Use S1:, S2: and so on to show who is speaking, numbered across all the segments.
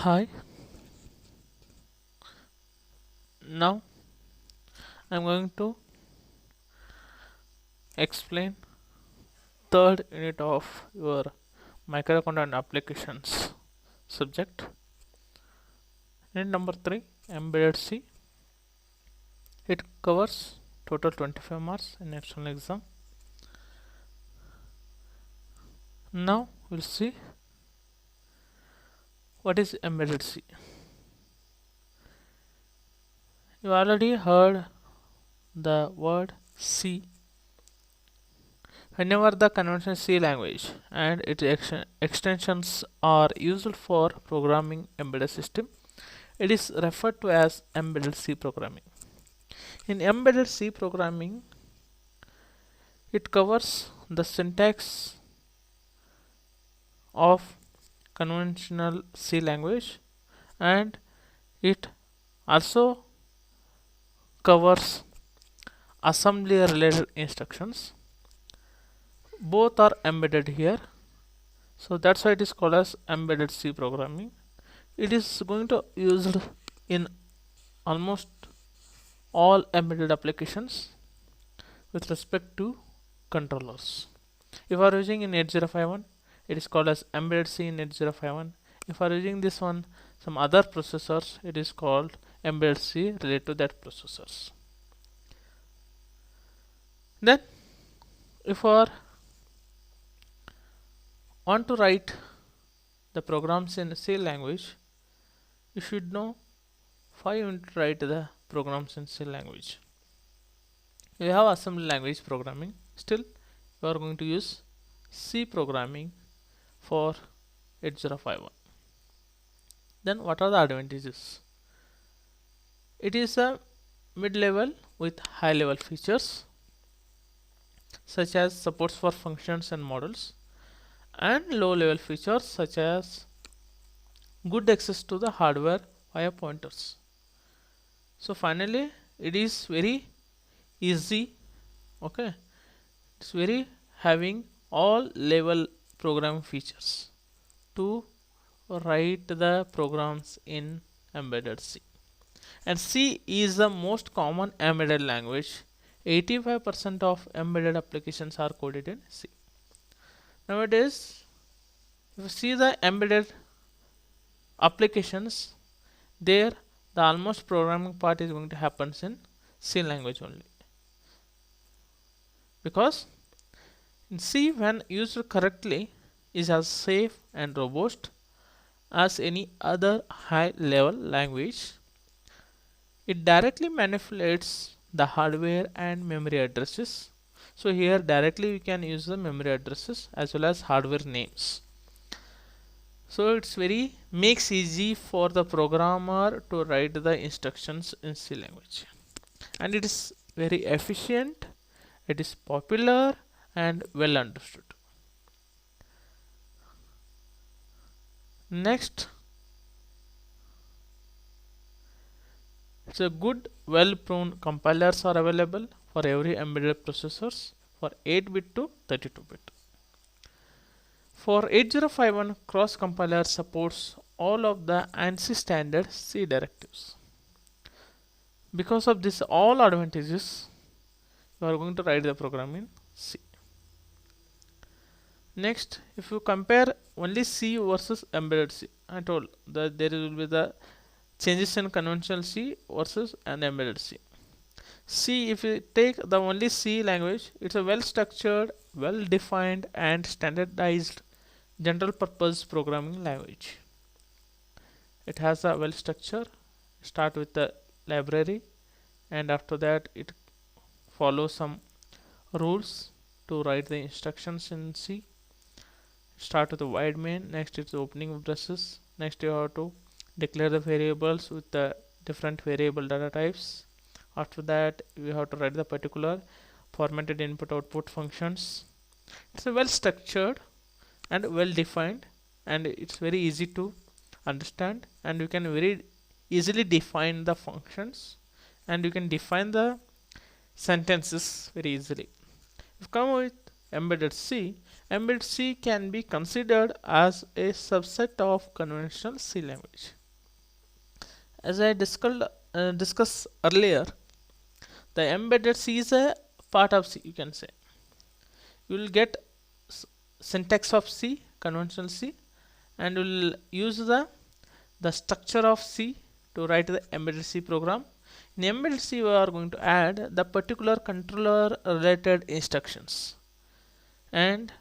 S1: Hi, now I'm going to explain third unit of your microcontroller applications subject. Unit number 3, embedded C. It covers total 25 marks in external exam. Now we'll see what is embedded C. You already heard the word C. Whenever the conventional C language and its extensions are used for programming embedded system, it is referred to as embedded C programming. In embedded C programming, it covers the syntax of conventional C language, and it also covers assembly related instructions. Both are embedded here, so that's why it is called as embedded C programming. It is going to used in almost all embedded applications with respect to controllers. If you are using in 8051, it is called as embedded C in 8051. If you are using this one, some other processors, it is called embedded C related to that processors. Then, if you are want to write the programs in C language, you should know 5 unit to write the programs in C language. You have assembly language programming. Still, you are going to use C programming for 8051. Then what are the advantages? It is a mid-level with high-level features such as supports for functions and models, and low-level features such as good access to the hardware via pointers. So finally, it is very easy. Okay, it's very having all level program features to write the programs in embedded C. And C is the most common embedded language. 85% of embedded applications are coded in C. Nowadays, if you see the embedded applications, there the almost programming part is going to happen in C language only. Because in C, when used correctly, is as safe and robust as any other high level language. It directly manipulates the hardware and memory addresses. So here directly we can use the memory addresses as well as hardware names. So it's very makes easy for the programmer to write the instructions in C language, and it is very efficient, it is popular and well understood. Next, it's a good well-proven compilers are available for every embedded processors for 8-bit to 32-bit. For 8051, cross compiler supports all of the ANSI standard C directives. Because of this all advantages, you are going to write the program in C. Next, if you compare only C versus embedded C, I told that there will be the changes in conventional C versus an embedded C. C, if you take the only C language, it's a well structured, well defined and standardized general purpose programming language. It has a well structure, start with the library, and after that it follows some rules to write the instructions in C. Start with the void main, next it's opening braces, next you have to declare the variables with the different variable data types. After that you have to write the particular formatted input output functions. It's a well structured and well defined, and it's very easy to understand, and you can very easily define the functions, and you can define the sentences very easily. If you come with embedded C, Embedded C can be considered as a subset of conventional C language. As I discussed earlier, the embedded C is a part of C, you can say. You will get syntax of C, conventional C, and you will use the structure of C to write the embedded C program. In embedded C, we are going to add the particular controller related instructions and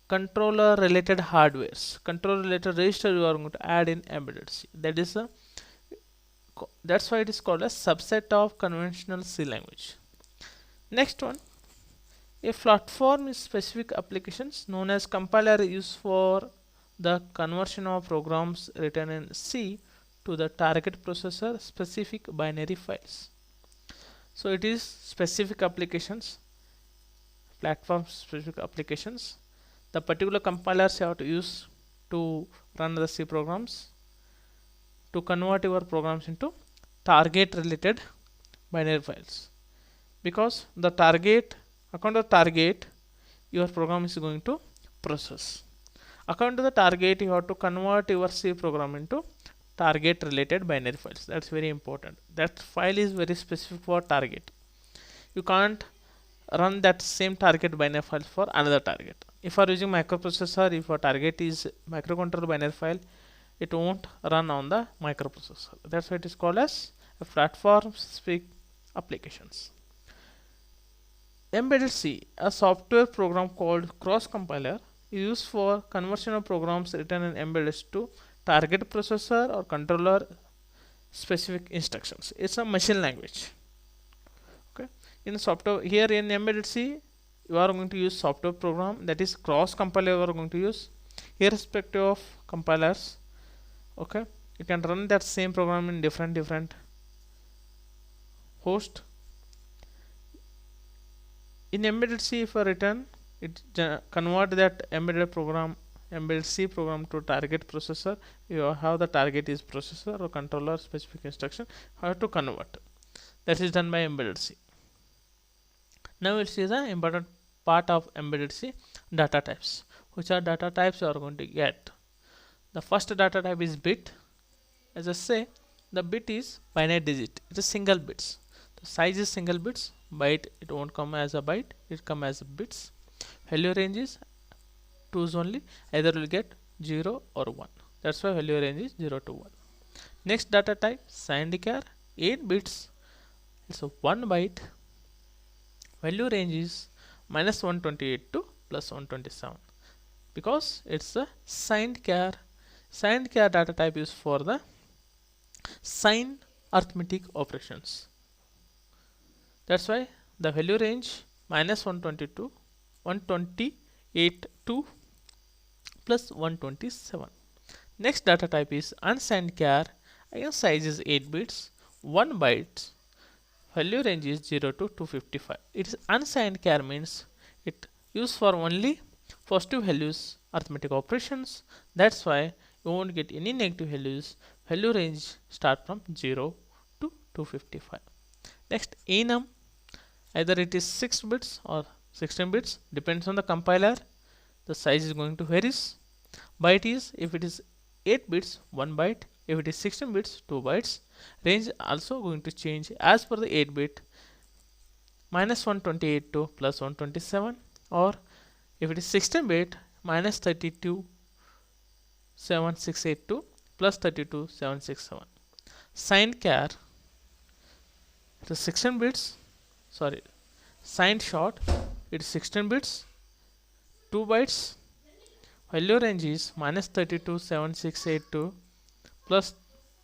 S1: controller related hardwares. Controller related register you are going to add in embedded C. That's why it is called a subset of conventional C language. Next one, a platform is specific applications known as compiler used for the conversion of programs written in C to the target processor specific binary files. So it is specific applications, platform specific applications. The particular compilers you have to use to run the C programs to convert your programs into target related binary files, because the target, according to the target, your program is going to process. According to the target, you have to convert your C program into target related binary files. That's very important. That file is very specific for target. You can't run that same target binary file for another target. If you are using microprocessor, if your target is microcontroller binary file, it won't run on the microprocessor. That's why it is called as a platform specific applications. Embedded C, a software program called cross compiler, is used for conversion of programs written in embedded to target processor or controller specific instructions. It's a machine language. Okay. In software, here in embedded C, you are going to use software program, that is cross compiler you are going to use, irrespective of compilers. Okay, you can run that same program in different host. In embedded C, if you written, it convert that embedded C program to target processor. You have the target is processor or controller specific instruction, how to convert. That is done by embedded C. Now we'll see the important part of embedded C, data types. Which are data types you are going to get? The first data type is bit. As I say, the bit is binary digit. It is single bits. The size is single bits. Byte, it won't come as a byte. It come as bits. Value range is 2's only. Either will get 0 or 1. That's why value range is 0 to 1. Next data type, signed char, 8 bits. It's a 1 byte. Value range is minus 128 to plus 127. Because it's a signed char. Signed char data type is for the sign arithmetic operations. That's why the value range minus 128 to plus 127. Next data type is unsigned char. Again size is 8 bits, 1 byte. Value range is 0 to 255. It is unsigned char means it used for only positive values arithmetic operations. That's why you won't get any negative values. Value range start from 0 to 255. Next enum, either it is 6 bits or 16 bits, depends on the compiler. The size is going to vary. Byte is, if it is 8 bits, 1 byte. If it is 16 bits, 2 bytes. Range also going to change as per the 8 bit, minus 128 to plus 127, or if it is 16 bit, minus 32 7682 plus 32 767. Signed char, it is 16 bits, sorry, signed short, it is 16 bits, 2 bytes. Value range is minus 32 7682 plus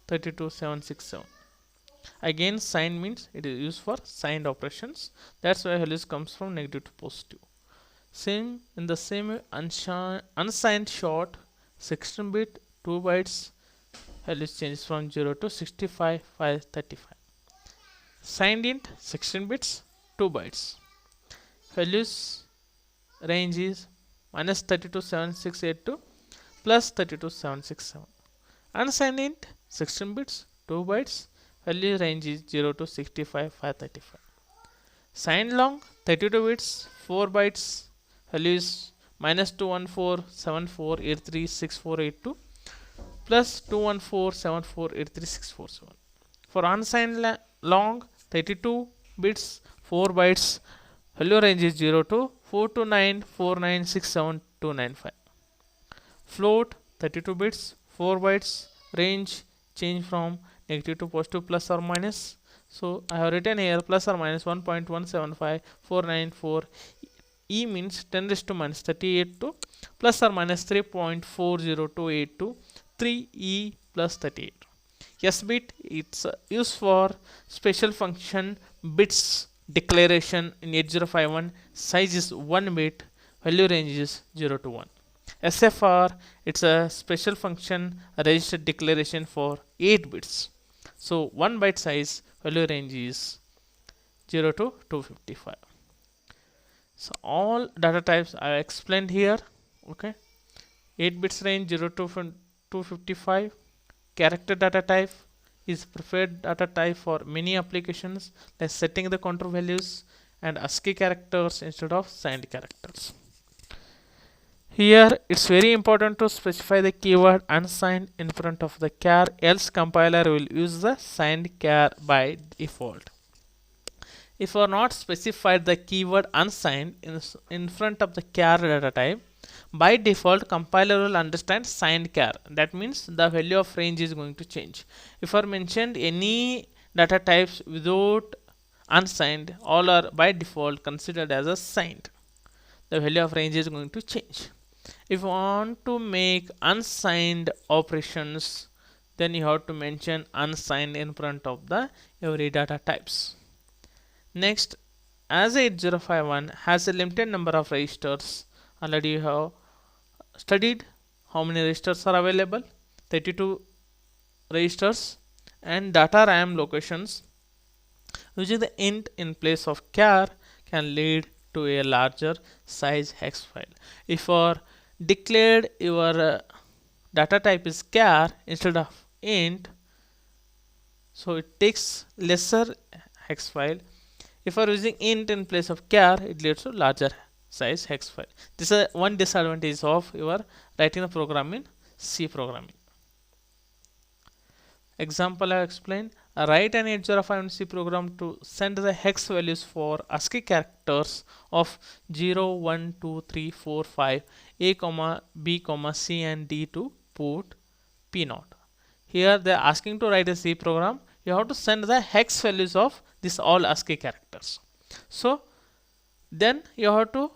S1: 32 767. Again signed means it is used for signed operations. That's why values comes from negative to positive. Same in the same way, unsigned short, 16 bit, 2 bytes, values changes from 0 to 65 535. Signed int, 16 bits, 2 bytes. Values range is minus 32 7682 plus 32 767. Unsigned int, 16 bits, 2 bytes. Value range is 0 to 65 535. Signed long, 32 bits, 4 bytes. Value is -21474836482 plus 21474836447. For unsigned long 32 bits 4 bytes, value range is 0 to 42949679295. Float 32 bits 4 bytes, range change from negative to positive plus or minus. So I have written here plus or minus 1.175494. E means 10 raised to minus 38 to plus or minus 3.40282 3e plus 38. S bit, it's used for special function bits declaration in 8051. Size is 1 bit, value range is 0 to 1. SFR, it's a special function register declaration for 8 bits. So 1 byte size, value range is 0 to 255. So all data types I explained here. Okay, 8 bits range 0 to 255. Character data type is preferred data type for many applications, like setting the counter values and ASCII characters instead of signed characters. Here it's very important to specify the keyword unsigned in front of the char, else compiler will use the signed char by default. If you are not specified the keyword unsigned in front of the char data type, by default compiler will understand signed char. That means the value of range is going to change. If I mentioned any data types without unsigned, all are by default considered as a signed. The value of range is going to change. If you want to make unsigned operations, then you have to mention unsigned in front of the every data types. Next, as 8051 has a limited number of registers, already you have studied how many registers are available, 32 registers, and data RAM locations. Using the int in place of char can lead to a larger size hex file. If you are declared your data type is char instead of int, so it takes lesser hex file. If you are using int in place of char, it leads to larger size hex file. This is one disadvantage of your writing the program in C programming. Example I explained. Write an 8051 C program to send the hex values for ASCII characters of 0, 1, 2, 3, 4, 5, A, B, C and D to port P0. Here they are asking to write a C program. You have to send the hex values of this all ASCII characters. So then you have to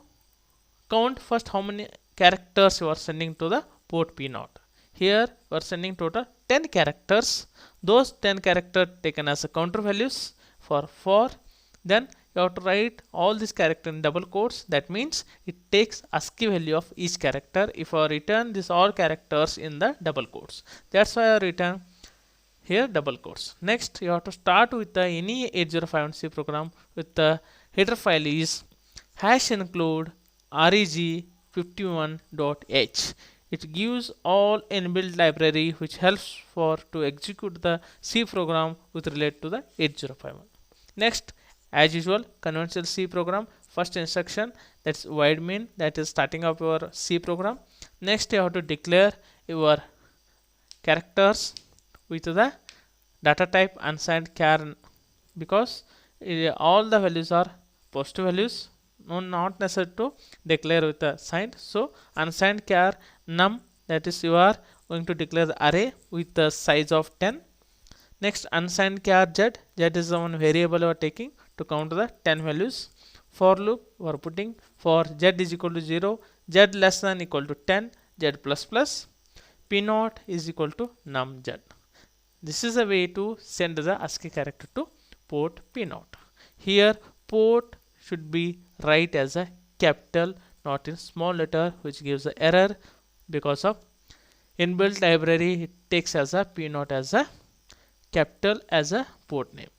S1: count first how many characters you are sending to the port P0. Here we are sending total 10 characters. Those 10 characters taken as a counter values for. Then you have to write all these characters in double quotes. That means it takes ASCII value of each character if I return these all characters in the double quotes. That's why I return here double quotes. Next you have to start with the any 8051 C program with the header file is #include reg51.h. It gives all inbuilt library which helps for to execute the C program with relate to the 8051. Next, as usual, conventional C program, first instruction, that's void main, that is starting up your C program. Next you have to declare your characters with the data type unsigned char, because all the values are positive values, not necessary to declare with the signed. So unsigned char num, that is you are going to declare the array with the size of 10. Next, unsigned char z is the one variable you are taking to count the 10 values. For loop you are putting for z is equal to 0, z less than equal to 10, z plus plus, p0 is equal to num z. This is a way to send the ASCII character to port P0. Here port should be write as a capital, not in small letter, which gives the error because of inbuilt library. It takes as a P0 as a capital as a port name.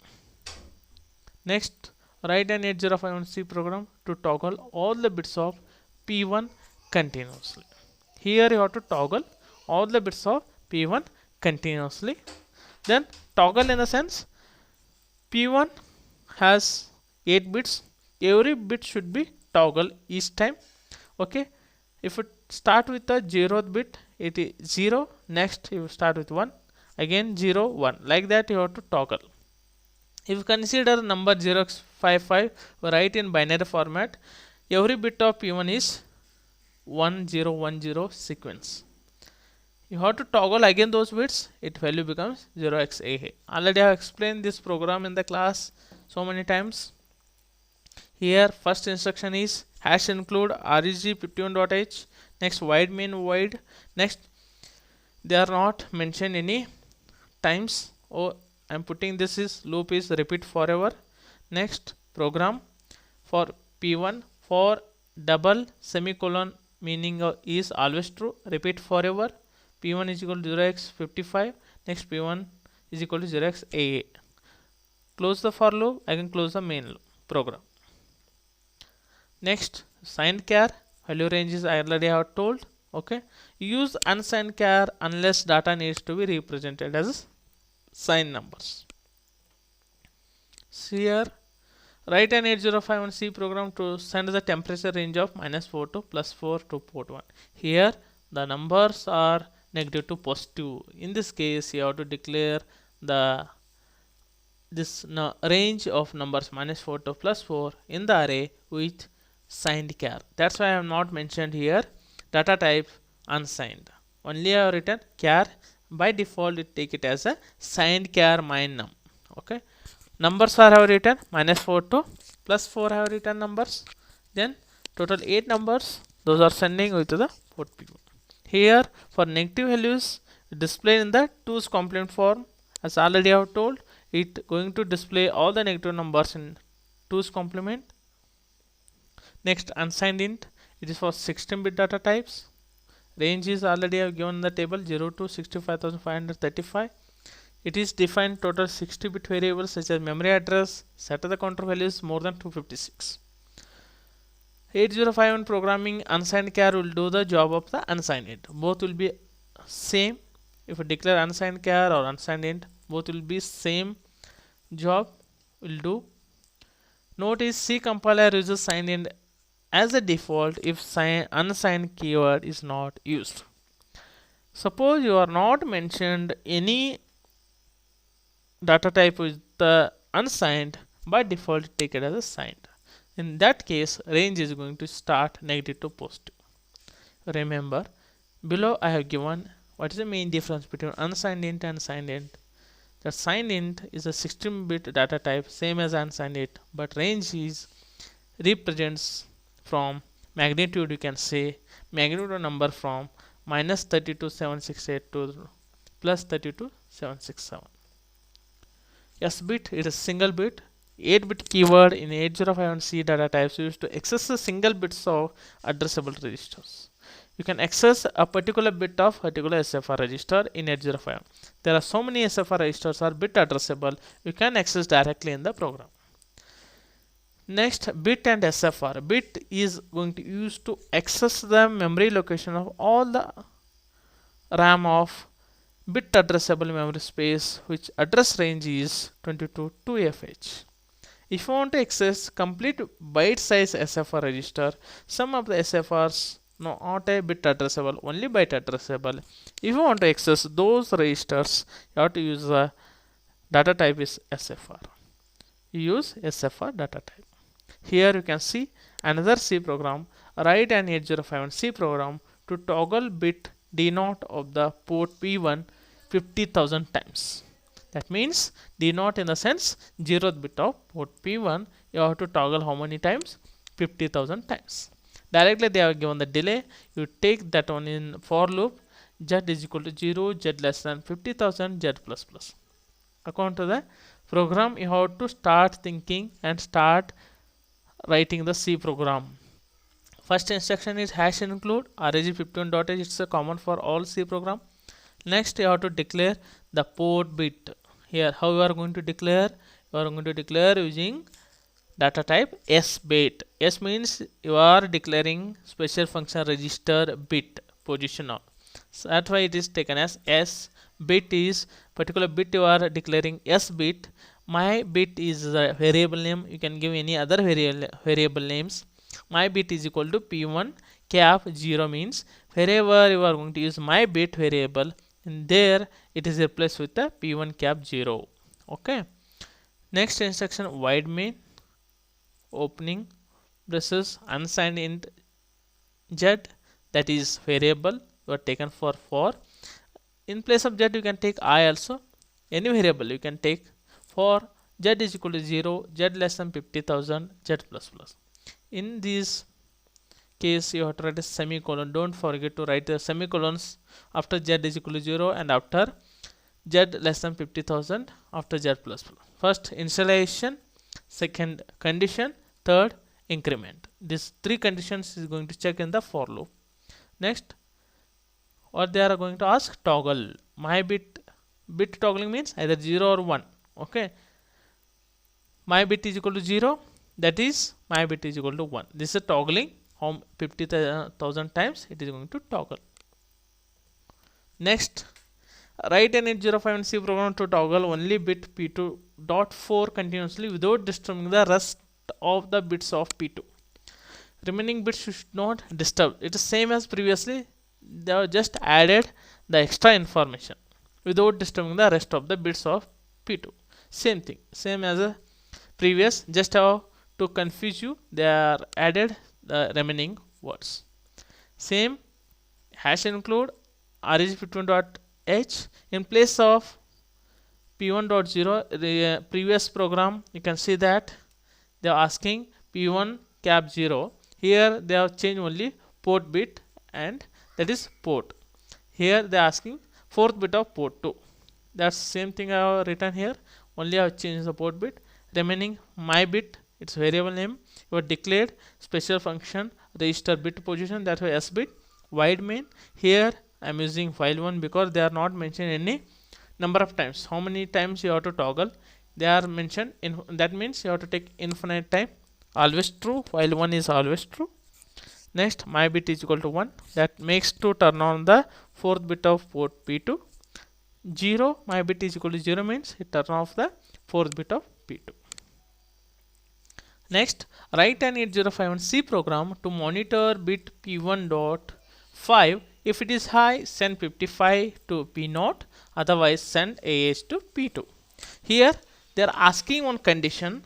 S1: Next, write an 8051 C program to toggle all the bits of P1 continuously. Here you have to toggle all the bits of P1 continuously. Then toggle in the sense P1 has 8 bits. Every bit should be toggle each time. Okay, If it start with the 0th bit, it is 0. Next you start with 1, again 0 1, like that you have to toggle. If you consider number 0x55 write in binary format, every bit of P1 is 1010 sequence. You have to toggle again those bits, its value becomes 0xA. Already I have explained this program in the class so many times. Here first instruction is hash include reg51.h. Next void main void. Next they are not mentioned any times. Oh, I am putting this is loop is repeat forever. Next program for P1 for double semicolon meaning is always true, repeat forever. P1 is equal to 0x55. Next P1 is equal to 0xA. Close the for loop, I can close the main loop program. Next signed char value range is I already have told. Okay, use unsigned char unless data needs to be represented as signed numbers. See here, write an 8051 C program to send the temperature range of -4 to +4 to port 1. Here the numbers are negative to positive. In this case you have to declare the range of numbers -4 to +4 in the array with signed char. That's why I have not mentioned here data type unsigned. Only I have written char. By default it take it as a signed char min_num. Okay, numbers are have written -4 to +4 have written numbers. Then total 8 numbers, those are sending with the port P1. Here for negative values display in the 2's complement form. As already I have told, it going to display all the negative numbers in 2's complement. Next unsigned int, it is for 16-bit data types. Range is already I have given in the table 0 to 65,535. It is defined total 60-bit variables such as memory address, set of the counter values more than 256. 8051 programming unsigned char will do the job of the unsigned int. Both will be same. If you declare unsigned char or unsigned int, both will be same job will do. Note is C compiler uses signed int as a default if unsigned keyword is not used. Suppose you are not mentioned any data type with the unsigned, by default take it as a signed. In that case range is going to start negative to positive. Remember below I have given what is the main difference between unsigned int and signed int. The signed int is a 16-bit data type same as unsigned int, but range is represents from magnitude, you can say magnitude number from -32,768 to +32,767. S bit is a single bit. 8-bit keyword in 8051 C data types used to access the single bits of addressable registers. You can access a particular bit of particular SFR register in 8051. There are so many SFR registers are bit addressable, you can access directly in the program. Next, bit and SFR. Bit is going to use to access the memory location of all the RAM of bit addressable memory space, which address range is 22 to 2FH. If you want to access complete byte size SFR register, some of the SFRs not a bit addressable, only byte addressable. If you want to access those registers, you have to use the data type is SFR. You use SFR data type. Here you can see another C program, write an 8051 C program to toggle bit D0 of the port P1 50,000 times. That means D0 in the sense 0th bit of port P1 you have to toggle how many times? 50,000 times. Directly they have given the delay, you take that one in for loop, z is equal to 0, z less than 50,000, z plus plus. According to the program you have to start thinking and start writing the C program. First instruction is hash include reg51.h. It's a common for all C program. Next you have to declare the port bit. Here how you are going to declare? You are going to declare using data type S bit. S means you are declaring special function register bit position of. So that's why it is taken as S bit is particular bit you are declaring S bit. My bit is the variable name. You can give any other variable names. My bit is equal to P1 cap 0 means wherever you are going to use my bit variable, in there it is replaced with the p1 cap 0. Okay. Next instruction, void main opening braces unsigned int z, that is variable you are taken for. In place of z you can take I also, any variable you can take. For z is equal to 0, z less than 50,000, z plus plus. In this case you have to write a semicolon. Don't forget to write the semicolons after z is equal to 0 and after z less than 50,000 after z plus plus. First initialization, second condition, third increment. These three conditions is going to check in the for loop. Next, what they are going to ask, toggle my bit. Bit toggling means either 0 or 1. Okay, my bit is equal to 0, that is my bit is equal to 1. This is toggling how 50,000 times it is going to toggle. Next, write an 8051C program to toggle only bit p2 dot 4 continuously without disturbing the rest of the bits of p2. Remaining bits should not disturb. It is same as previously, they have just added the extra information without disturbing the rest of the bits of p2. Same thing, same as a previous, just how to confuse you, they are added the remaining words. Same, hash include reg51.h in place of p1.0. Previous program you can see that they are asking p1 cap 0. Here they have changed only port bit, and that is port. Here they are asking fourth bit of port 2. That's same thing I have written here, only I have changed the port bit. Remaining my bit, its variable name, you have declared special function register bit position, that was s bit. Void main, here I am using while 1 because they are not mentioned any number of times, how many times you have to toggle. They are mentioned in, that means you have to take infinite time, always true, while 1 is always true. Next, my bit is equal to 1, that makes to turn on the fourth bit of port p2. 0, my bit is equal to 0 means it turn off the fourth bit of p2. Next, write an 8051C program to monitor bit p1.5. If it is high, send 55 to p0, otherwise send AH to p2. Here they are asking one condition.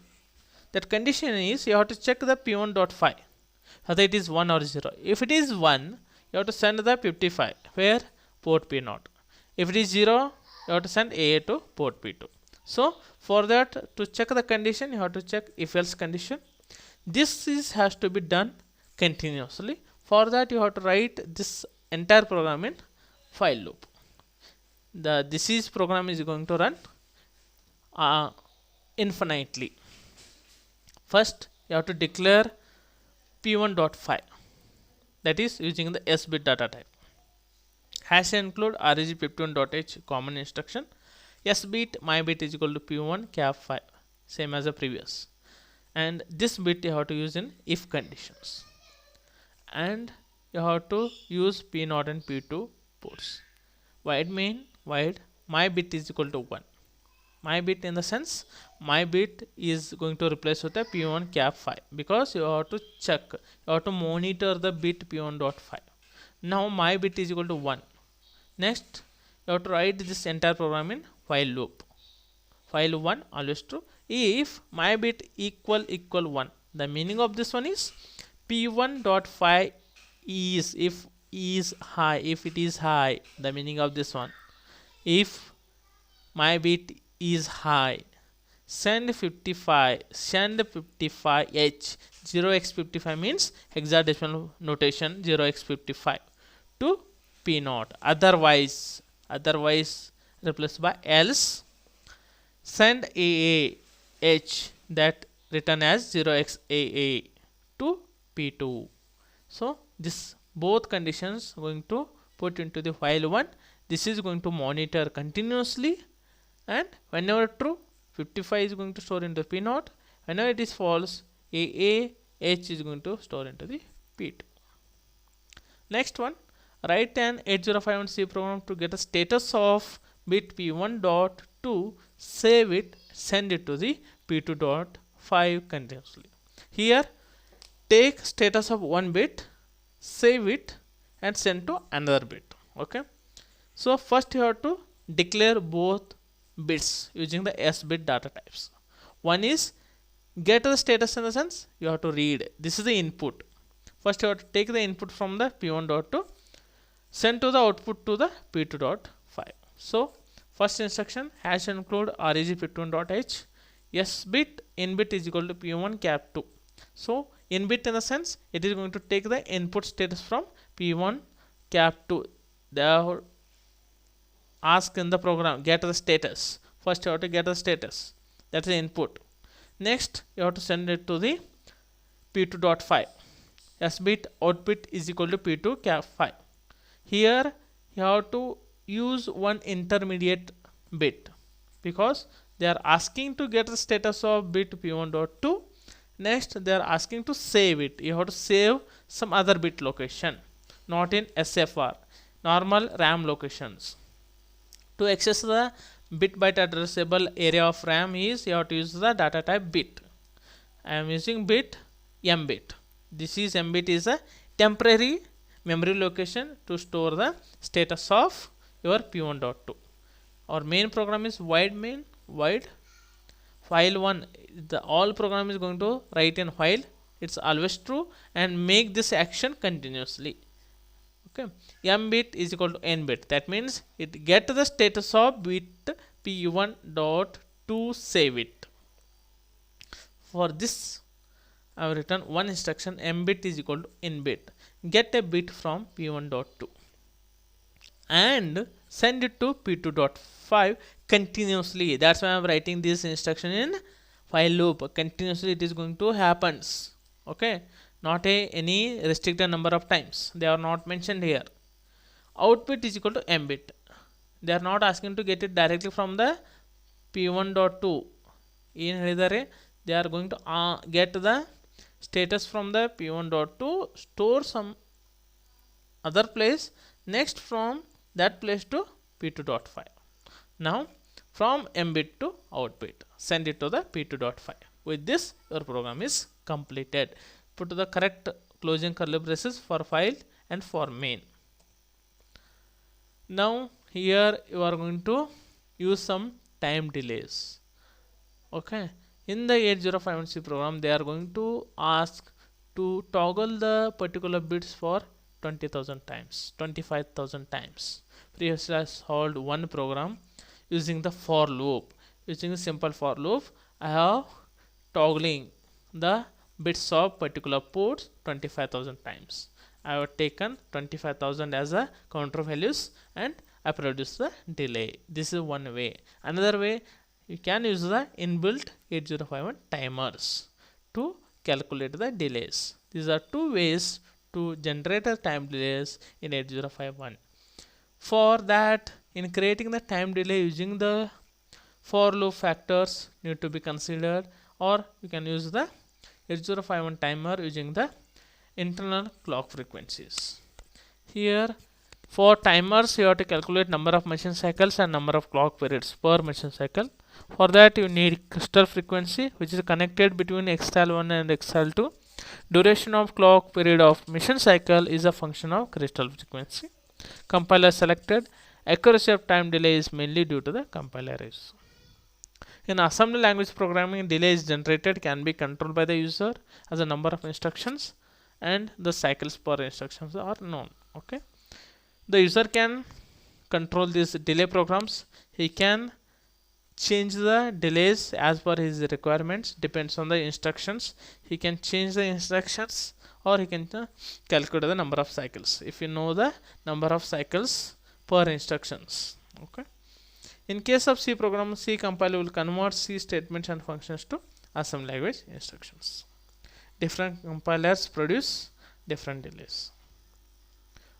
S1: That condition is you have to check the p1.5 whether it is 1 or 0. If it is 1, you have to send the 55 where port p0. If it is 0, you have to send AA to port p2. So for that, to check the condition, you have to check if else condition. This has to be done continuously. For that you have to write this entire program in while loop. This is program is going to run infinitely. First you have to declare p1.5, that is using the s bit data type. Hash include reg51.h common instruction. S bit, my bit is equal to p1 cap 5, same as the previous. And this bit you have to use in if conditions. And you have to use p0 and p2 ports. Void main, void my bit is equal to 1. My bit in the sense, my bit is going to replace with a p1 cap 5 because you have to check, you have to monitor the bit p1.5. Now my bit is equal to 1. Next, you have to write this entire program in while loop. While 1 always true. If my bit equal 1, the meaning of this one is p1.5 is, if is high, if it is high, the meaning of this one, if my bit is high, send 55, send 55h. 0x55 means hexadecimal notation 0x55 to p0. Otherwise replaced by else, send AAH, that written as 0xAA to p2. So this both conditions going to put into the while 1. This is going to monitor continuously, and whenever true, 55 is going to store into p0. Whenever it is false, AAH is going to store into the p2. Next one, write an 8051C program to get a status of bit p1.2, save it, send it to the p2.5 continuously. Here take status of one bit save it and send to another bit. Okay, so first you have to declare both bits using the S bit data types. One is get the status, in the sense you have to read, this is the input. First you have to take the input from the p1.2, send to the output to the p2.5. so first instruction, hash include regp21.h, s bit in bit is equal to p1 cap 2. so in bit, in the sense it is going to take the input status from p1 cap 2. They are ask in the program get the status. First you have to get the status, that is the input. Next you have to send it to the p2.5. s bit output is equal to p2 cap 5. Here you have to use one intermediate bit, because they are asking to get the status of bit p1.2. next they are asking to save it. You have to save some other bit location, not in SFR, normal RAM locations. To access the bit byte addressable area of RAM is, you have to use the data type bit. I am using bit m bit. This is m bit is a temporary memory location to store the status of your p1.2. Our main program is void main, void file1. The all program is going to write in while, it's always true, and make this action continuously. Okay, m bit is equal to n bit, that means it get the status of bit p1.2, save it. For this I have written one instruction, m bit is equal to n bit, get a bit from p1.2 and send it to p2.5 continuously. That's why I am writing this instruction in while loop. Continuously it is going to happens. Okay, not any restricted number of times, they are not mentioned here. Output is equal to m bit. They are not asking to get it directly from the p1.2. in ಹೇಳಿದರೆ they are going to get the status from the p1.2, store some other place, next from that place to p2.5. now from m bit to out bit, send it to the p2.5. with this your program is completed. Put the correct closing curly braces for file and for main. Now here you are going to use some time delays. Okay, in the 8051C program they are going to ask to toggle the particular bits for 20,000 times, 25,000 times. Previously I solved one program using the for loop. Using a simple for loop, I have toggling the bits of particular ports 25,000 times. I have taken 25,000 as a counter values and I produce the delay. This is one way. Another way, you can use the inbuilt 8051 timers to calculate the delays. These are two ways to generate a time delays in 8051. For that, in creating the time delay using the for loop factors need to be considered, or you can use the 8051 timer using the internal clock frequencies. Here for timers you have to calculate number of machine cycles and number of clock periods per machine cycle. For that you need crystal frequency, which is connected between xtal1 and xtal2. Duration of clock period of machine cycle is a function of crystal frequency. Compiler selected. Accuracy of time delay is mainly due to the compiler use. In assembly language programming, delay is generated can be controlled by the user as a number of instructions, and the cycles per instructions are known. Okay, the user can control these delay programs. He can change the delays as per his requirements, depends on the instructions. He can change the instructions, or he can calculate the number of cycles if you know the number of cycles per instructions. Okay, in case of C program, C compiler will convert C statements and functions to assembly language instructions. Different compilers produce different delays.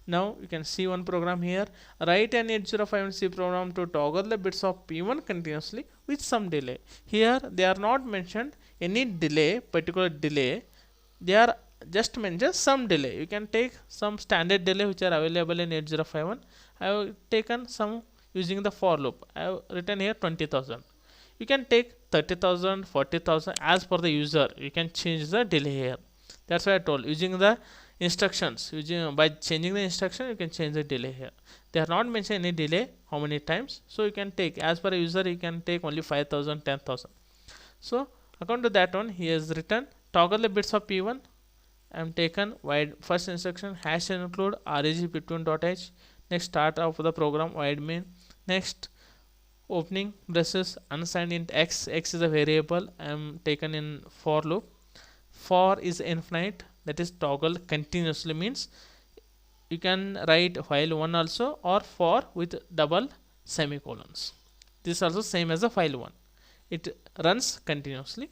S1: Now you can see one program here. Write an 8051C program to toggle the bits of P1 continuously with some delay. Here they are not mentioned any delay, particular delay. They are just mentioned some delay. You can take some standard delay which are available in 8051. I have taken some using the for loop. I have written here 20,000. You can take 30,000, 40,000 as per the user. You can change the delay here. That's why I told using the instructions. Using by changing the instruction, you can change the delay here. They are not mentioned any delay how many times, so you can take as per a user, you can take only 5000, 10,000. So according to that one, he has written toggle the bits of P1. I am taken wide first instruction hash include reg between dot h. Next start of the program wide main. Next opening braces unsigned int x. X is a variable I am taken in for loop. For is infinite, that is toggle continuously means you can write while one also or for with double semicolons. This is also same as the while one. It runs continuously.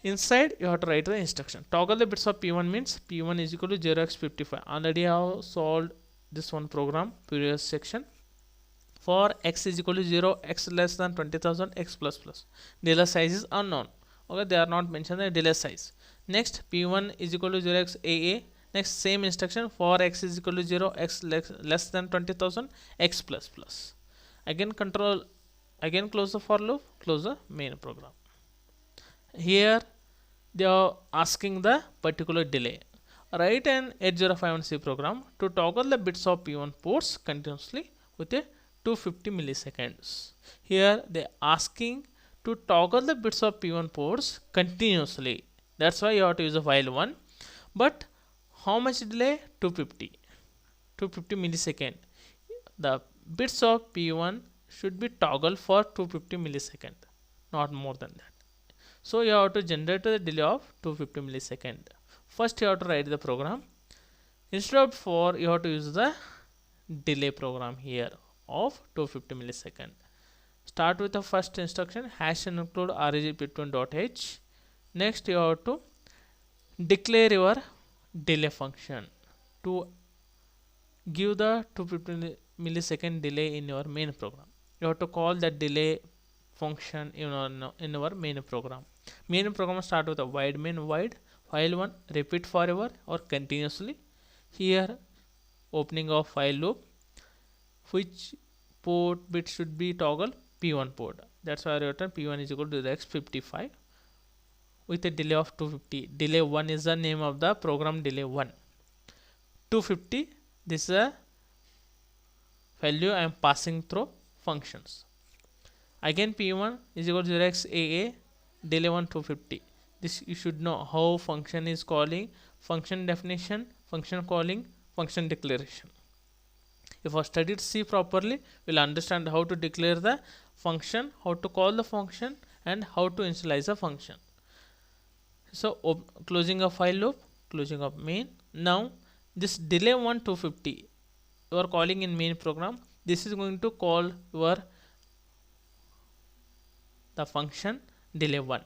S1: Inside you have to write the instruction. Toggle the bits of P1 means P1 is equal to 0x55. Already I have solved this one program previous section. For x is equal to 0, x less than 20,000, x plus plus. Delay size is unknown. Okay, they are not mentioned the delay size. Next P1 is equal to 0x AA. Next same instruction for x is equal to 0, x less than 20,000, x plus plus. Again close the for loop, close the main program. Here they are asking the particular delay. Write an 8051C program to toggle the bits of P1 ports continuously with a 250 milliseconds. Here they are asking to toggle the bits of P1 ports continuously. That's why you have to use a while one. But how much delay? 250 millisecond. The bits of P1 should be toggled for 250 millisecond, not more than that. So you have to generate the delay of 250 millisecond. First you have to write the program. Instead of for, you have to use the delay program here of 250 millisecond. Start with the first instruction hash and include reg between dot h. Next you have to declare your delay function to give the 250 millisecond delay in your main program. You have to call that delay function in our main program. Main program start with a wide main wide while one repeat forever or continuously. Here opening of while loop, which port bit should be toggle? P1 port. That's why I written P1 is equal to the x55 with a delay of 250. Delay 1 is the name of the program, delay 1. 250, this is a value I am passing through functions. Again P1 is equal to 0x AA, delay 1 250. This you should know how function is calling, function definition, function calling, function declaration. If I studied C properly, we'll understand how to declare the function, how to call the function, and how to initialize a function. So closing of while loop, closing of main. Now this delay 1 250 you are calling in main program. This is going to call your the function delay 1.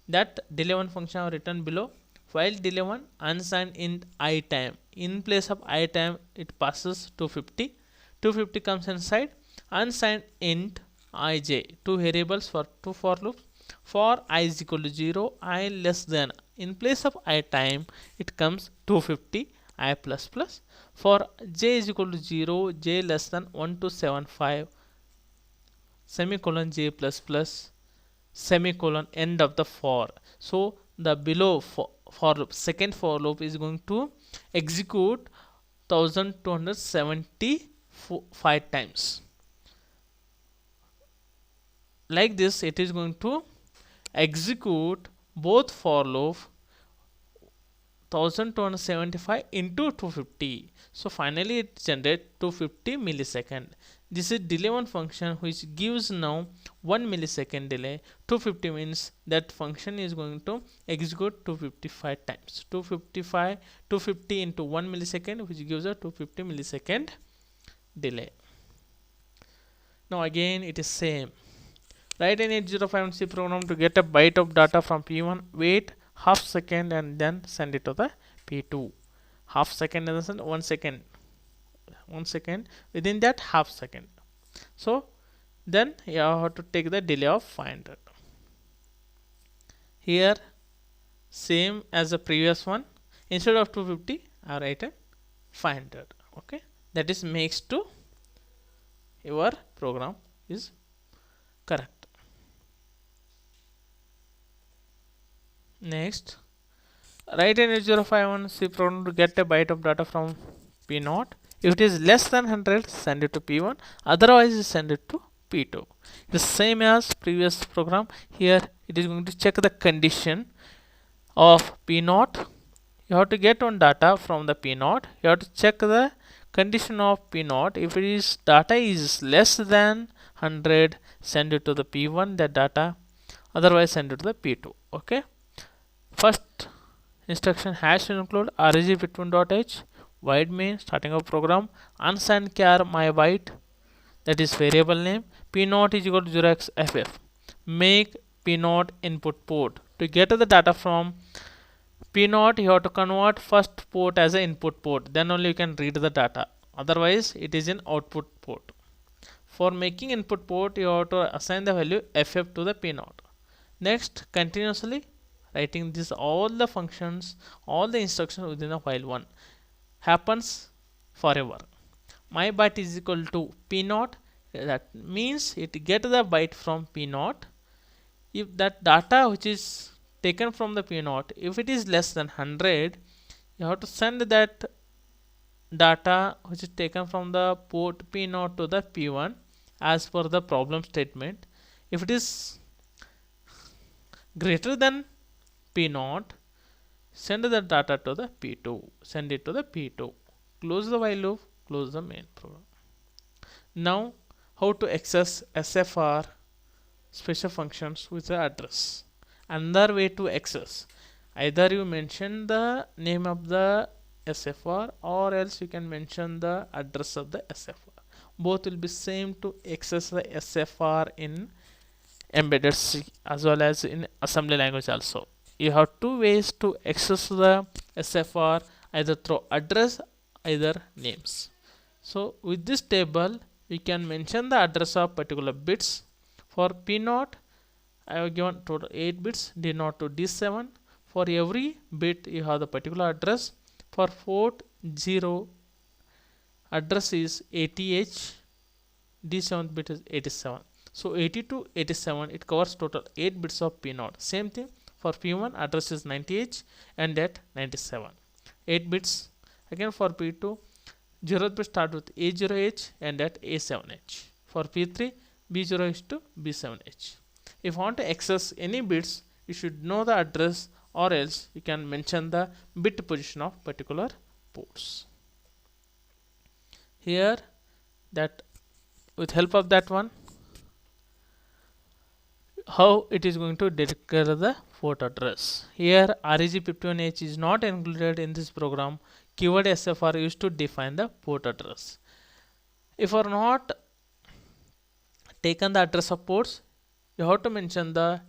S1: That delay 1 function I have written below. While delay 1 unsigned int I time, in place of I time it passes 250. 250 comes inside unsigned int ij, two variables for two for loops. For I is equal to 0, I less than, in place of I time it comes 250 I plus plus. For j is equal to 0, j less than 1275 semicolon j plus plus semicolon end of the for. So the below for loop, second for loop is going to execute 1275 times. Like this it is going to execute both for loop 1275 into 250. So finally it generates 250 millisecond. This is delay 1 function which gives now 1 millisecond delay. 250 means that function is going to execute 255 times. 250 into 1 millisecond, which gives a 250 millisecond delay. Now again it is same. Write an 8051C program to get a byte of data from P1, wait half second and then send it to the P2. Half second in the sense 1 second. 1 second, within that half second. So then you have to take the delay of 500. Here same as the previous one, instead of 250 I write a 500. Okay, that is makes to your program is correct. Next, Write an 8051 C program to get a byte of data from P0. If it is less than 100, send it to P1. Otherwise, send it to P2. The same as previous program. Here, it is going to check the condition of P0. You have to get one data from the P0. You have to check the condition of P0. If it is data is less than 100, send it to the P1 that data. Otherwise, send it to the P2. Okay. First instruction hash will include reg51.h void main starting of program unsigned char my byte, that is variable name. P0 is equal to 0xff. Make P0 input port. To get the data from P0, you have to convert first port as an input port, then only you can read the data. Otherwise, it is an output port. For making input port, you have to assign the value ff to the P0. Next, continuously writing this all the functions, all the instructions within the while one happens forever. My byte is equal to P0. That means it get the byte from P0. If that data which is taken from the P0, if it is less than 100, you have to send that data which is taken from the port P0 to the P1 as per the problem statement. If it is greater than P0, send the data to the P2. Send it to the P2. Close the while loop, close the main program. Now, how to access SFR special functions with the address. Another way to access, either you mention the name of the SFR or else you can mention the address of the SFR. Both will be same to access the SFR in embedded C as well as in assembly language also. You have two ways to access the SFR, either through address, either names. So with this table, we can mention the address of particular bits. For P0, I have given total 8 bits, D0 to D7. For every bit, you have the particular address. For port 0, address is 80H, D7 bit is 87. So 80 to 87, it covers total 8 bits of P0. Same thing for P1, address is 90H and at 97. 8 bits. Again for P2, 0th bit start with A0H and at A7H. For P3, B0H to B7H. If you want to access any bits, you should know the address or else you can mention the bit position of particular ports. Here, that with help of that one, how it is going to declare the port address. Here REG51H is not included in this program. Keyword SFR used to define the port address. If you are not taken the address of ports, you have to mention the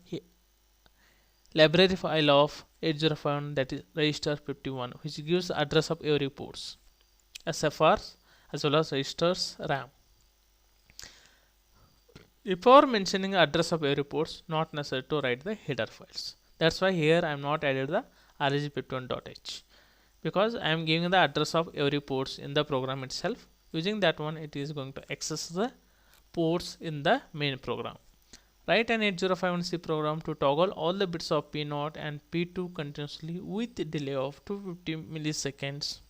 S1: library file of 8051, that is register 51, which gives the address of every ports, SFRs as well as registers RAM. Before mentioning address of every ports, not necessary to write the header files. That's why here I am not added the reg51.h, because I am giving the address of every ports in the program itself. Using that one, it is going to access the ports in the main program. Write an 8051C program to toggle all the bits of P0 and P2 continuously with a delay of 250 milliseconds.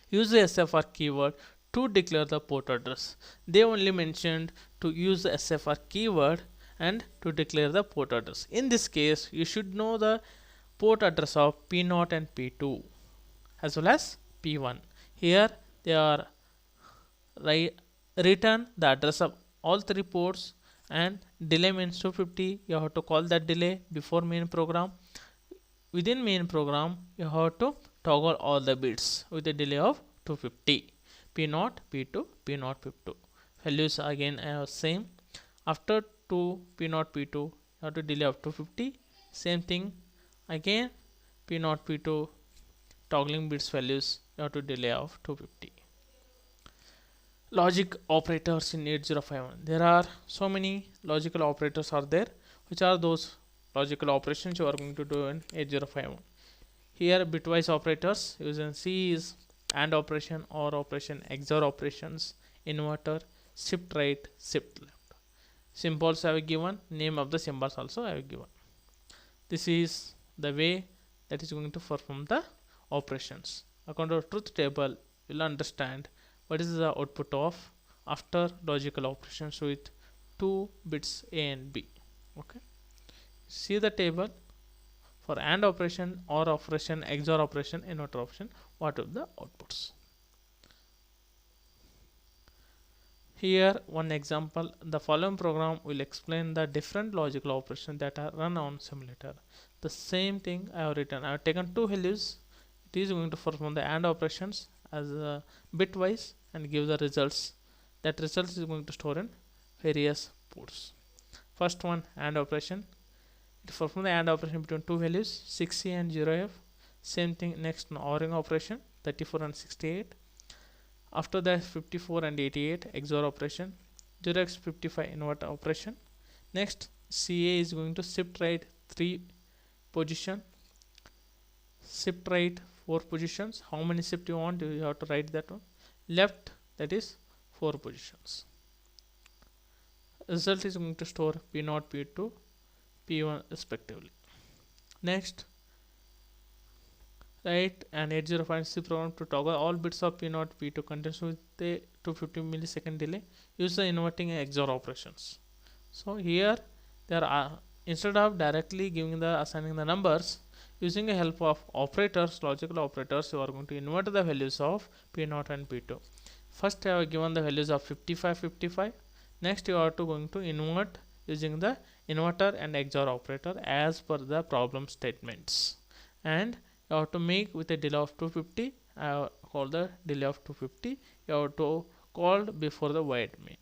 S1: Use the SFR keyword to declare the port address. They only mentioned to use the SFR keyword and to declare the port address. In this case, you should know the port address of P0 and P2 as well as P1. Here they are written the address of all three ports, and delay means 250. You have to call that delay before main program. Within main program, you have to toggle all the bits with a delay of 250. P0, P2, P0, P2. Values again are same. After 2 P0, P2, you have to delay of 250. Same thing again. P0, P2, toggling bits values, you have to delay of 250. Logic operators in 8051. There are so many logical operators are there. Which are those logical operations you are going to do in 8051? Here bitwise operators using C is AND operation, OR operation, XOR operations, inverter, shift right, shift left. Symbols I have given, name of the symbols also I have given. This is the way that is going to perform the operations. According to truth table, you will understand what is the output of after logical operations with two bits A and B. Okay, see the table for AND operation, OR operation, XOR operation, inverter operation, what are the outputs. Here one example, the following program will explain the different logical operations that are run on simulator. The same thing I have written. I have taken two values. It is going to perform the AND operations as bitwise and give the results. That results is going to store in various ports. First one, AND operation. It performs the AND operation between two values 6C and 0F. Same thing next, ORing operation 34 and 68. After that 54 and 88 XOR operation, 0x55 invert operation. Next CA is going to shift right 3 position, shift right 4 positions. How many shift you want, you have to write that one. Left, that is 4 positions. Result is going to store P0, P2, P1 respectively. Next, write an 8056 program to toggle all bits of P0, P2 contains with a 250 millisecond delay. Use the inverting and XOR operations. So here there are, instead of directly giving the assigning the numbers, using the help of operators, logical operators, you are going to invert the values of P0 and P2. First I have given the values of 55, 55. Next you are going to invert using the inverter and XOR operator as per the problem statements, and you have to make with a delay of 250. I have called the delay of 250. You have to call before the void main.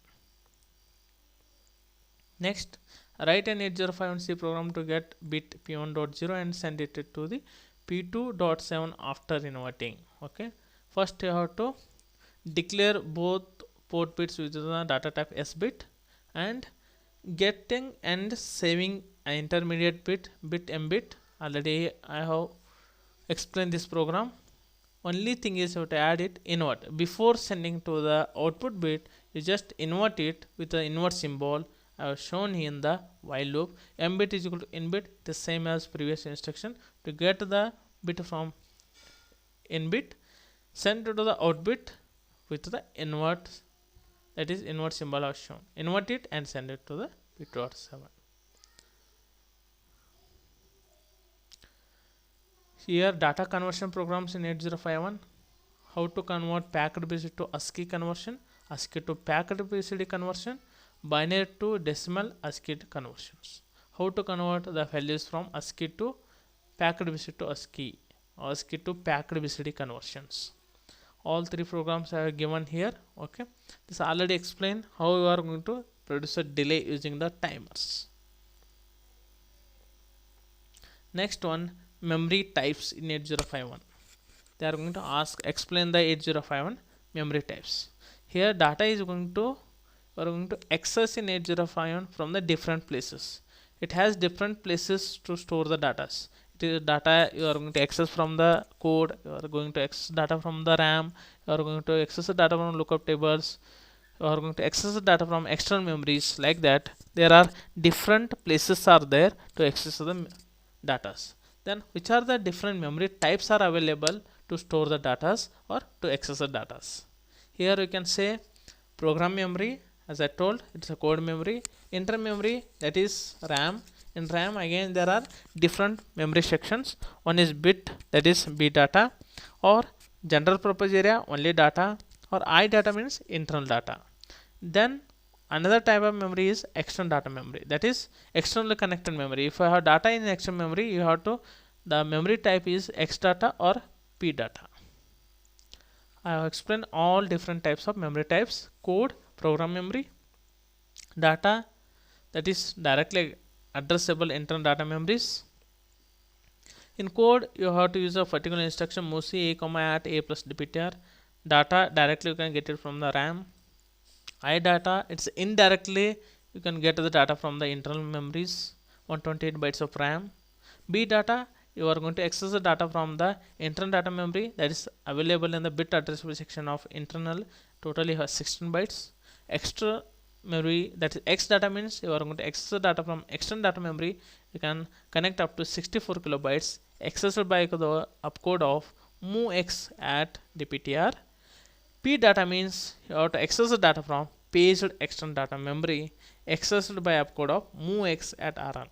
S1: Next, write an 8051C program to get bit P1.0 and send it to the P2.7 after inverting. Okay, first you have to declare both port bits with the data type S bit and getting and saving an intermediate bit M bit. Already I have explained this program. Only thing is you have to add it invert. Before sending to the output bit, you just invert it with the invert symbol I have shown in the while loop. M bit is equal to in bit, the same as previous instruction. To get the bit from in bit, send to the out bit with the invert, that is invert symbol I have shown. Invert it and send it to the P2.7. Here data conversion programs in 8051. How to convert packed BCD to ASCII conversion, ASCII to packed BCD conversion, binary to decimal ASCII conversions. How to convert the values from ASCII to packed BCD to ASCII, ASCII to packed BCD conversions. All three programs I have given here. Okay, this already explained how you are going to produce a delay using the timers. Next one, memory types in 8051. They are going to explain the 8051 memory types. Here data is going to, we are going to access in 8051 from the different places. It has different places to store the data. It is data you are going to access from the code, you are going to access data from the RAM, you are going to access the data from lookup tables, you are going to access the data from external memories. Like that, there are different places are there to access the data. Then which are the different memory types are available to store the data or to access the data. Here you can say program memory, as I told, it's a code memory. Internal memory, that is RAM. In RAM again there are different memory sections. One is bit, that is B data, or general purpose area only data, or I data means internal data. Then another type of memory is external data memory, that is externally connected memory. If I have data in external memory, you have to, the memory type is X data or P data. I have explained all different types of memory types: code, program memory, data, that is directly addressable internal data memories. In code, you have to use a particular instruction MOVC a, at a plus dptr. Data directly you can get it from the RAM. I data, it's indirectly you can get the data from the internal memories, 128 bytes of RAM. B data, you are going to access the data from the internal data memory that is available in the bit addressable section of internal, totally has 16 bytes. Extra memory, that is X data, means you are going to access the data from external data memory. You can connect up to 64 kilobytes accessed by the opcode of MOVX at dptr. P data means you have to access the data from paged external data memory accessed by opcode of MOVX at rn.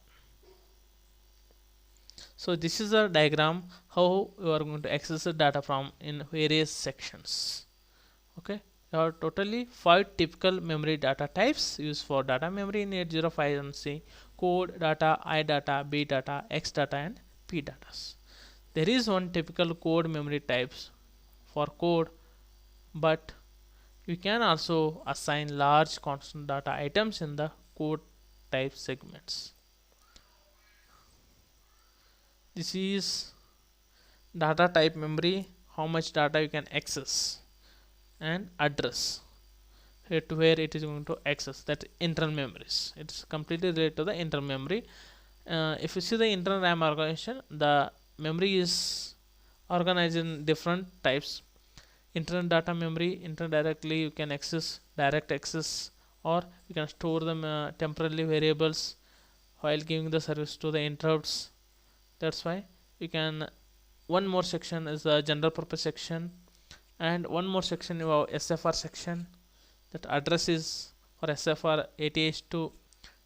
S1: So this is a diagram how you are going to access the data from in various sections. Okay, there are totally 5 typical memory data types used for data memory in 8051C: code data, I data, B data, X data, and P data. There is one typical code memory types for code, but you can also assign large constant data items in the code type segments. This is data type memory, how much data you can access, and address here to where it is going to access, that internal memories. It's completely related to the internal memory. If you see the internal RAM organization, the memory is organized in different types. Internal data memory, internal directly you can access, direct access, or you can store them temporarily variables while giving the service to the interrupts. That's why you can. One more section is the general purpose section, and one more section you have SFR section. That address is for SFR 80H2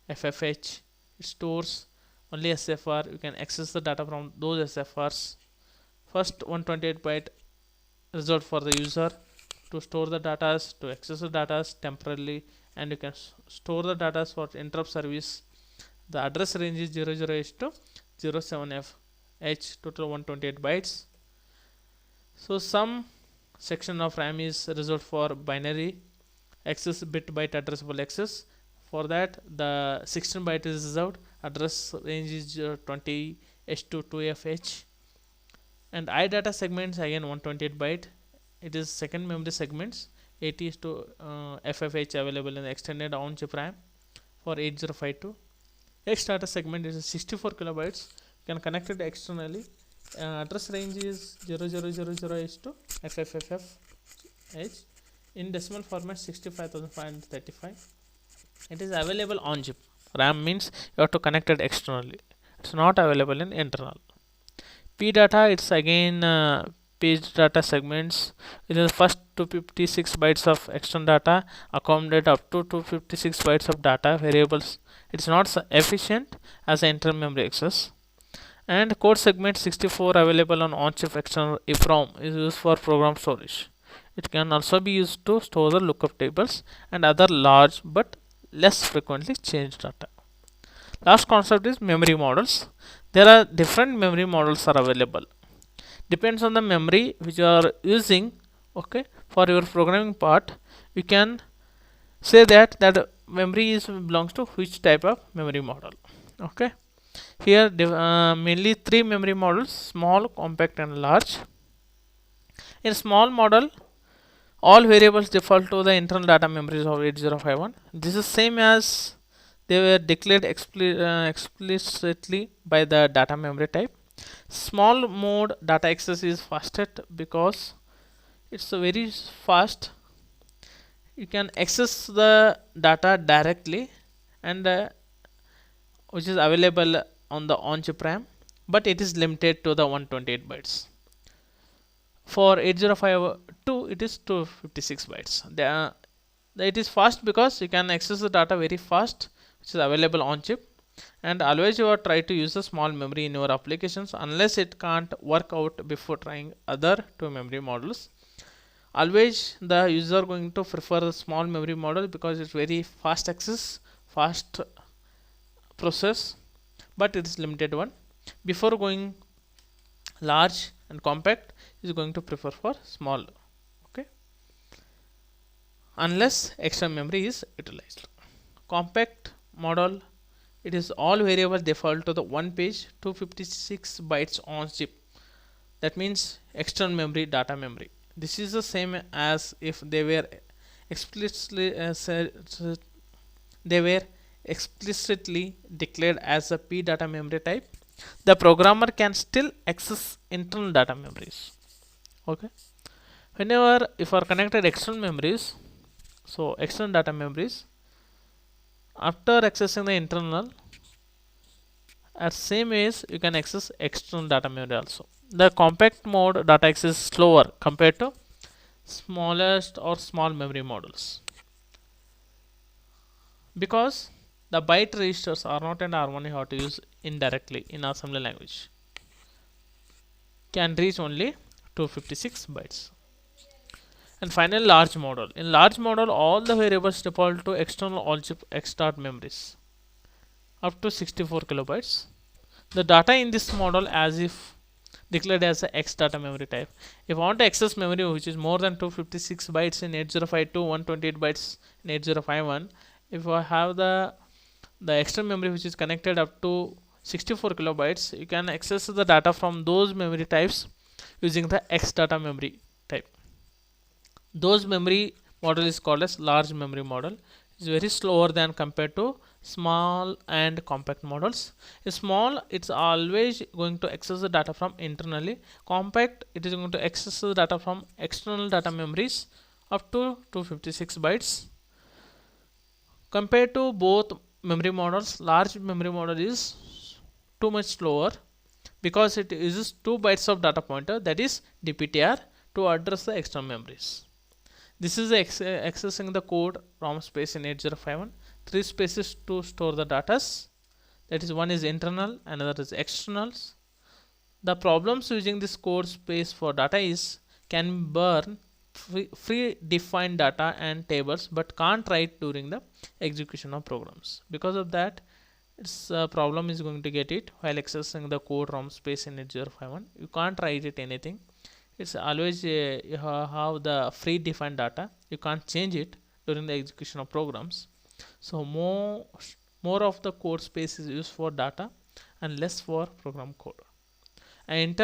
S1: FFH. It stores only SFR. You can access the data from those SFRs. First 128 byte reserved for the user to store the data, to access the data temporarily, and you can store the data for interrupt service. The address range is 00H to 07F, total 128 bytes. So some section of RAM is reserved for binary access, bit byte addressable access. For that the 16 byte is reserved. Address range is 20H to 2FH. And I data segments again 128 byte. It is second memory segments. 80 to FFH available in the extended on chip RAM for 8052. X data segment is 64 kilobytes. You can connect it externally. Address range is 0000H to FFFH. In decimal format 65,535. It is available on chip. RAM means you have to connect it externally. It's not available in internal. P data, it's again page data segments. It is the first 256 bytes of external data accommodate up to 256 bytes of data variables. It's not efficient as an internal memory access. And code segment 64 available on chip external EEPROM is used for program storage. It can also be used to store the lookup tables and other large but less frequently changed data. Last concept is memory models. There are different memory models are available. Depends on the memory which you are using. Okay, for your programming part, you can say that memory is belongs to which type of memory model. Okay, here mainly 3 memory models: small, compact, and large. In small model, all variables default to the internal data memories of 8051. This is same as they were declared explicitly by the data memory type. Small mode data access is fastest because it's very fast. You can access the data directly, and which is available on the on-chip RAM, but it is limited to the 128 bytes. For 8052 it is 256 bytes. It is fast because you can access the data very fast, which is available on chip. And always you are try to use the small memory in your applications unless it can't work out before trying other 2 memory models. Always the user going to prefer the small memory model because it's very fast access, fast process, but it is limited one. Before going large and compact, is going to prefer for small. Okay, unless extra memory is utilized. Compact model, it is all variables default to the one page 256 bytes on chip. That means external memory, data memory. This is the same as if they were explicitly declared as a P data memory type. The programmer can still access internal data memories. Okay, whenever if are connected external memories, so external data memories, after accessing the internal, At same as you can access external data memory also. The compact mode data access is slower compared to smallest or small memory models, because the byte registers R0 and R1 you have to use indirectly in assembly language can reach only 256 bytes. And finally, large model. In large model, all the variables default to external all-chip XDAT memories up to 64 kilobytes. The data in this model as if declared as a X data memory type. If I want to access memory which is more than 256 bytes in 8052, 128 bytes in 8051, if I have the external memory which is connected up to 64 kilobytes, you can access the data from those memory types using the X data memory type. Those memory model is called as large memory model. It's very slower than compared to small and compact models. In small, it's always going to access the data from internally. Compact, it is going to access the data from external data memories up to 256 bytes. Compared to both memory models, large memory model is too much slower because it uses 2 bytes of data pointer, that is DPTR, to address the external memories. This is accessing the code ROM space in 8051. 3 spaces to store the data. That is, one is internal, another is externals. The problems using this code space for data is can burn free defined data and tables, but can't write during the execution of programs. Because of that, its problem is going to get it while accessing the code ROM space in 8051. You can't write it anything. It's always you have the free defined data. You can't change it during the execution of programs. So more of the code space is used for data and less for program code. And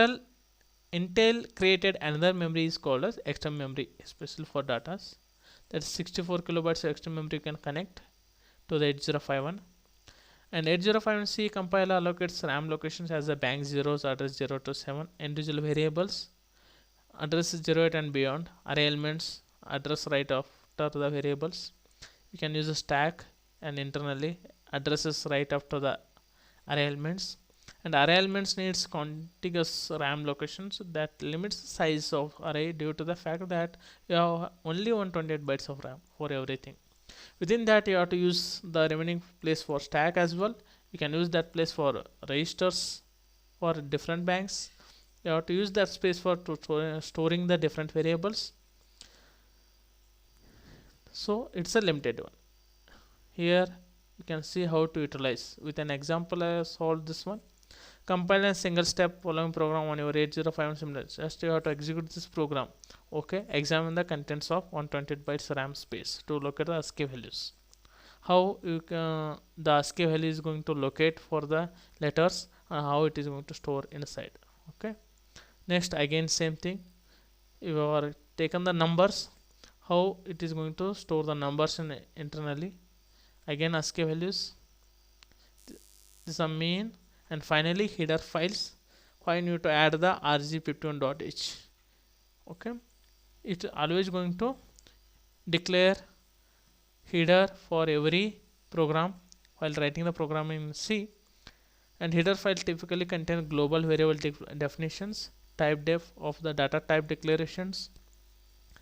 S1: Intel created another memory is called as external memory, especially for data. That's 64 kilobytes of external memory you can connect to the 8051. And 8051C compiler allocates RAM locations as the bank zeros, address 0 to 7, individual variables, address 08 and beyond, array elements, address right after the variables. You can use a stack and internally addresses right after the array elements. And array elements needs contiguous RAM locations that limits the size of array due to the fact that you have only 128 bytes of RAM for everything. Within that, you have to use the remaining place for stack as well. You can use that place for registers for different banks. You have to use that space for storing the different variables. So it's a limited one. Here you can see how to utilize. With an example, I have solved this one. Compile a single step following program on your 8051 simulator. Just you have to execute this program. Okay, examine the contents of 128 bytes RAM space to locate the ASCII values. How you can, the ASCII value is going to locate for the letters and how it is going to store inside. Okay. Next, again same thing. You are taken the numbers, how it is going to store the numbers internally. Again ASCII values. This is a main. And finally header files. Why you need to add the rg51.h. Okay, it's always going to declare header for every program while writing the program in C. And header file typically contain global variable definitions, type def of the data type declarations,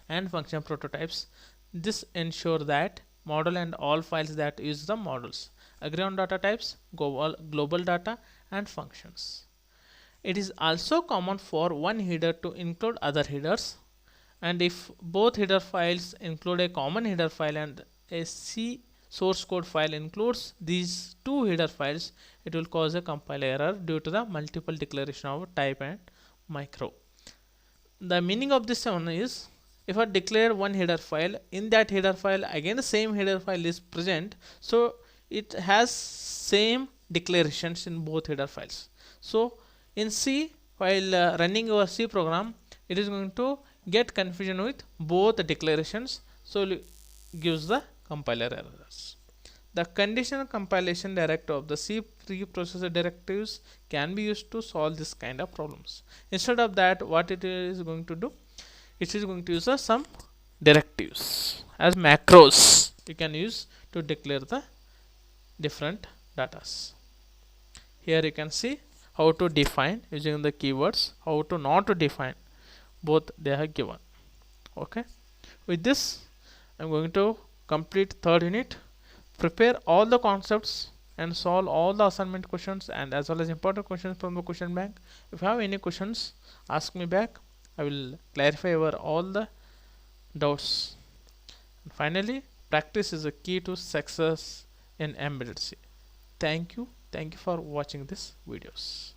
S1: and function prototypes. This ensure that model and all files that use the models agree on data types, global data, and functions. It is also common for one header to include other headers, and if both header files include a common header file and a C source code file includes these two header files, it will cause a compile error due to the multiple declaration of type and micro. The meaning of this one is, if I declare one header file, in that header file again the same header file is present, so it has same declarations in both header files. So in C, while running your C program, it is going to get confusion with both the declarations, so it gives the compiler errors. The conditional compilation directive of the C preprocessor directives can be used to solve this kind of problems. Instead of that, what it is going to do, it is going to use some directives as macros you can use to declare the different datas. Here you can see how to define using the keywords, how to not to define, both they have given. Okay, with this I'm going to complete third unit. Prepare all the concepts and solve all the assignment questions and as well as important questions from the question bank. If you have any questions, ask me back. I will clarify over all the doubts. And finally, practice is a key to success in embedded C. Thank you for watching this videos.